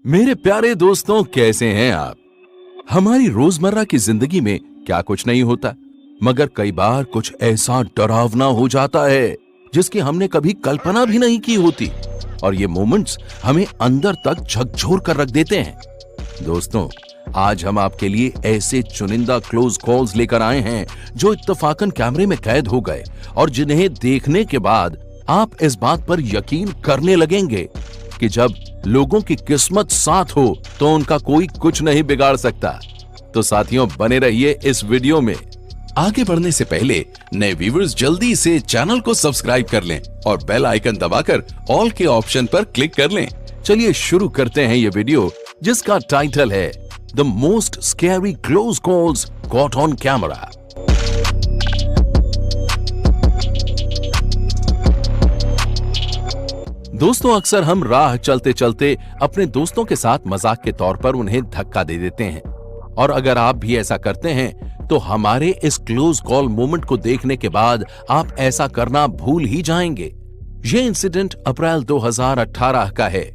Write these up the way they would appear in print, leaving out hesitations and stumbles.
मेरे प्यारे दोस्तों, कैसे हैं आप? हमारी रोजमर्रा की जिंदगी में क्या कुछ नहीं होता, मगर कई बार कुछ ऐसा डरावना हो जाता है जिसकी हमने कभी कल्पना भी नहीं की होती, और ये मोमेंट्स हमें अंदर तक झकझोर कर रख देते हैं। दोस्तों, आज हम आपके लिए ऐसे चुनिंदा क्लोज कॉल्स लेकर आए हैं जो इत्तफाकन कैमरे में कैद हो गए और जिन्हें देखने के बाद आप इस बात पर यकीन करने लगेंगे कि जब लोगों की किस्मत साथ हो तो उनका कोई कुछ नहीं बिगाड़ सकता। तो साथियों, बने रहिए इस वीडियो में। आगे बढ़ने से पहले नए व्यूअर्स जल्दी से चैनल को सब्सक्राइब कर लें और बेल आइकन दबाकर ऑल के ऑप्शन पर क्लिक कर लें। चलिए शुरू करते हैं ये वीडियो, जिसका टाइटल है the most scary close calls caught on camera. दोस्तों, अक्सर हम राह चलते चलते अपने दोस्तों के साथ मजाक के तौर पर उन्हें धक्का दे देते हैं, और अगर आप भी ऐसा करते हैं तो हमारे इस क्लोज कॉल मोमेंट को देखने के बाद आप ऐसा करना भूल ही जाएंगे। ये इंसिडेंट अप्रैल 2018 का है,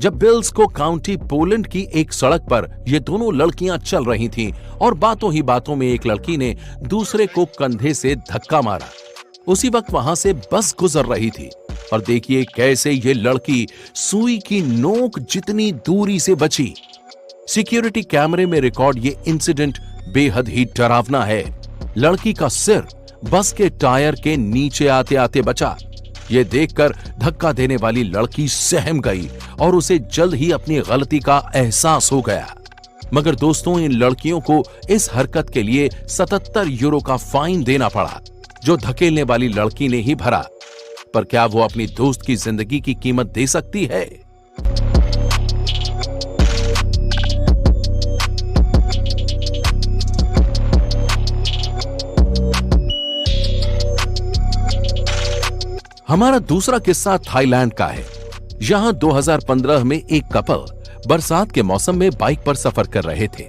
जब बिल्स्को काउंटी पोलैंड की एक सड़क पर ये दोनों लड़कियां चल रही थीं और बातों ही बातों में एक लड़की ने दूसरे को कंधे से धक्का मारा। उसी वक्त वहां से बस गुजर रही थी, और देखिए कैसे ये लड़की सुई की नोक जितनी दूरी से बची। सिक्योरिटी कैमरे में रिकॉर्ड ये इंसिडेंट बेहद ही डरावना है। लड़की का सिर बस के टायर के नीचे आते आते बचा। ये देखकर धक्का देने वाली लड़की सहम गई और उसे जल्द ही अपनी गलती का एहसास हो गया। मगर दोस्तों, इन लड़कियों को इस हरकत के लिए 77 यूरो का फाइन देना पड़ा, जो धकेलने वाली लड़की ने ही भरा। पर क्या वो अपनी दोस्त की जिंदगी की कीमत दे सकती है? हमारा दूसरा किस्सा थाईलैंड का है। यहां 2015 में एक कपल बरसात के मौसम में बाइक पर सफर कर रहे थे,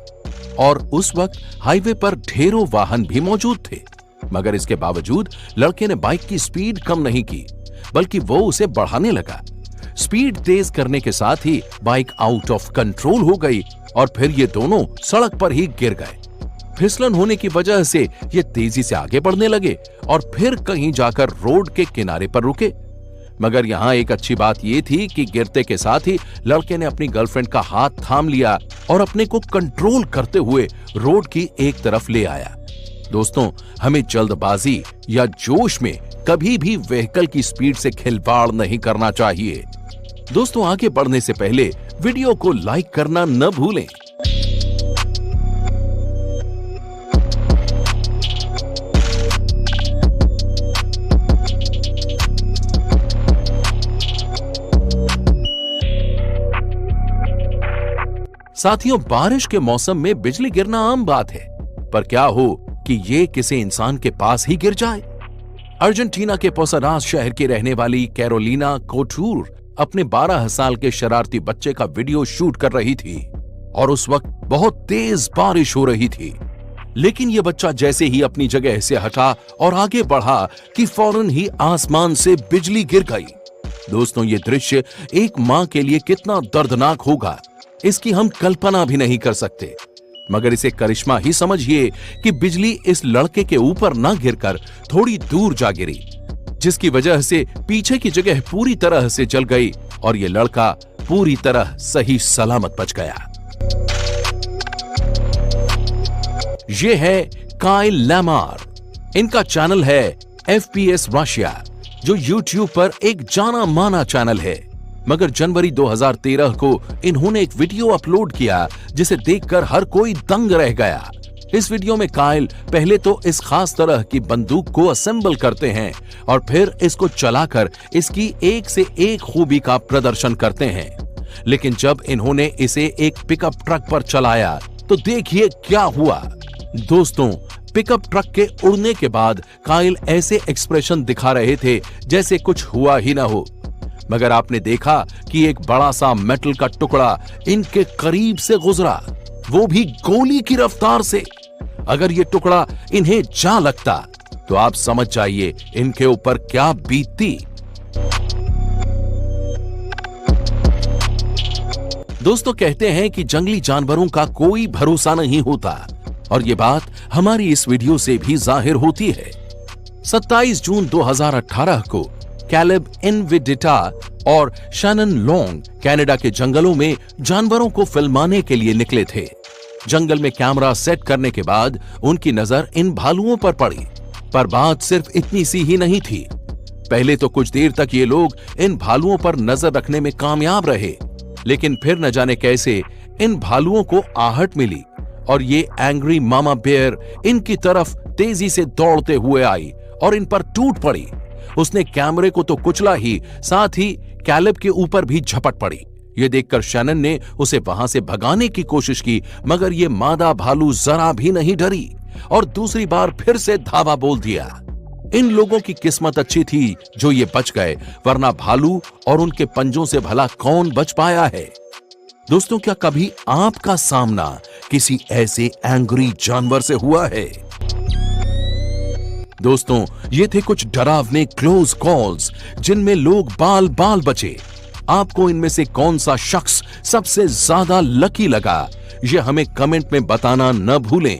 और उस वक्त हाईवे पर ढेरों वाहन भी मौजूद थे। मगर इसके बावजूद लड़के ने बाइक की स्पीड कम नहीं की, बल्कि वो उसे बढ़ाने लगा। स्पीड तेज करने के साथ ही बाइक आउट ऑफ कंट्रोल हो गई और फिर ये दोनों सड़क पर ही गिर गए। फिसलन होने की वजह से ये तेजी से आगे बढ़ने लगे और फिर कहीं जाकर रोड के किनारे पर रुके। मगर यहाँ एक अच्छी बात ये थी कि गिरते के साथ ही लड़के ने अपनी गर्लफ्रेंड का हाथ थाम लिया और अपने को कंट्रोल करते हुए रोड की एक तरफ ले आया। दोस्तों, हमें जल्दबाजी या जोश में कभी भी व्हीकल की स्पीड से खिलवाड़ नहीं करना चाहिए। दोस्तों, आगे बढ़ने से पहले वीडियो को लाइक करना न भूलें। साथियों, बारिश के मौसम में बिजली गिरना आम बात है, पर क्या हो कि ये किसी इंसान के पास ही गिर जाए। अर्जेंटीना के पोसाडास शहर की रहने वाली कैरोलिना कोटूर अपने 12 साल के शरारती बच्चे का वीडियो शूट कर रही थी, और उस वक्त बहुत तेज बारिश हो रही थी। लेकिन यह बच्चा जैसे ही अपनी जगह से हटा और आगे बढ़ा कि फौरन ही आसमान से बिजली गिर गई। दोस्तों, ये दृश्य एक मां के लिए कितना दर्दनाक होगा, इसकी हम कल्पना भी नहीं कर सकते। मगर इसे करिश्मा ही समझिए कि बिजली इस लड़के के ऊपर न गिरकर थोड़ी दूर जा गिरी, जिसकी वजह से पीछे की जगह पूरी तरह से जल गई और ये लड़का पूरी तरह सही सलामत बच गया। ये है काइल लैमार। इनका चैनल है FPS रशिया, जो YouTube पर एक जाना माना चैनल है। मगर जनवरी 2013 को इन्होंने एक वीडियो अपलोड किया जिसे देखकर हर कोई दंग रह गया। इस वीडियो में काइल पहले तो इस खास तरह की बंदूक को असेंबल करते हैं और फिर इसको चलाकर इसकी एक से एक खूबी का प्रदर्शन करते हैं। लेकिन जब इन्होंने इसे एक पिकअप ट्रक पर चलाया तो देखिए क्या हुआ। दोस्तों, पिकअप ट्रक के उड़ने के बाद काइल ऐसे एक्सप्रेशन दिखा रहे थे जैसे कुछ हुआ ही ना हो। मगर आपने देखा कि एक बड़ा सा मेटल का टुकड़ा इनके करीब से गुजरा, वो भी गोली की रफ्तार से। अगर ये टुकड़ा इन्हें जा लगता तो आप समझ जाइए इनके ऊपर क्या बीतती। दोस्तों, कहते हैं कि जंगली जानवरों का कोई भरोसा नहीं होता और ये बात हमारी इस वीडियो से भी जाहिर होती है। 27 जून 2018 को कैलेब इनविडिटा और शैनन लॉन्ग कनाडा के जंगलों में जानवरों को फिल्माने के लिए निकले थे। जंगल में कैमरा सेट करने के बाद उनकी नजर इन भालुओं पर पड़ी, पर बात सिर्फ इतनी सी ही नहीं थी। पहले तो कुछ देर तक ये लोग इन भालुओं पर नजर रखने में कामयाब रहे, लेकिन फिर न जाने कैसे इन भालुओं को आहट मिली और ये एंग्री मामा बेयर इनकी तरफ तेजी से दौड़ते हुए आई और इन पर टूट पड़ी। उसने कैमरे को तो कुचला ही, साथ ही कैलेब के ऊपर भी झपट पड़ी। ये देखकर शैनन ने उसे वहां से भगाने की कोशिश की, मगर ये मादा भालू जरा भी नहीं डरी और दूसरी बार फिर से धावा बोल दिया। इन लोगों की किस्मत अच्छी थी जो ये बच गए, वरना भालू और उनके पंजों से भला कौन बच पाया है। दोस्तों, क्या कभी आपका सामना किसी ऐसे एंग्री जानवर से हुआ है? दोस्तों, ये थे कुछ डरावने क्लोज कॉल्स जिनमें लोग बाल बाल बचे। आपको इनमें से कौन सा शख्स सबसे ज्यादा लकी लगा, ये हमें कमेंट में बताना न भूलें।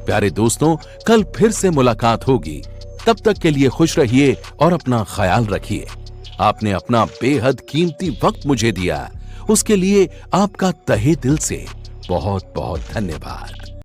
प्यारे दोस्तों, कल फिर से मुलाकात होगी। तब तक के लिए खुश रहिए और अपना ख्याल रखिए। आपने अपना बेहद कीमती वक्त मुझे दिया, उसके लिए आपका तहे दिल से बहुत बहुत धन्यवाद।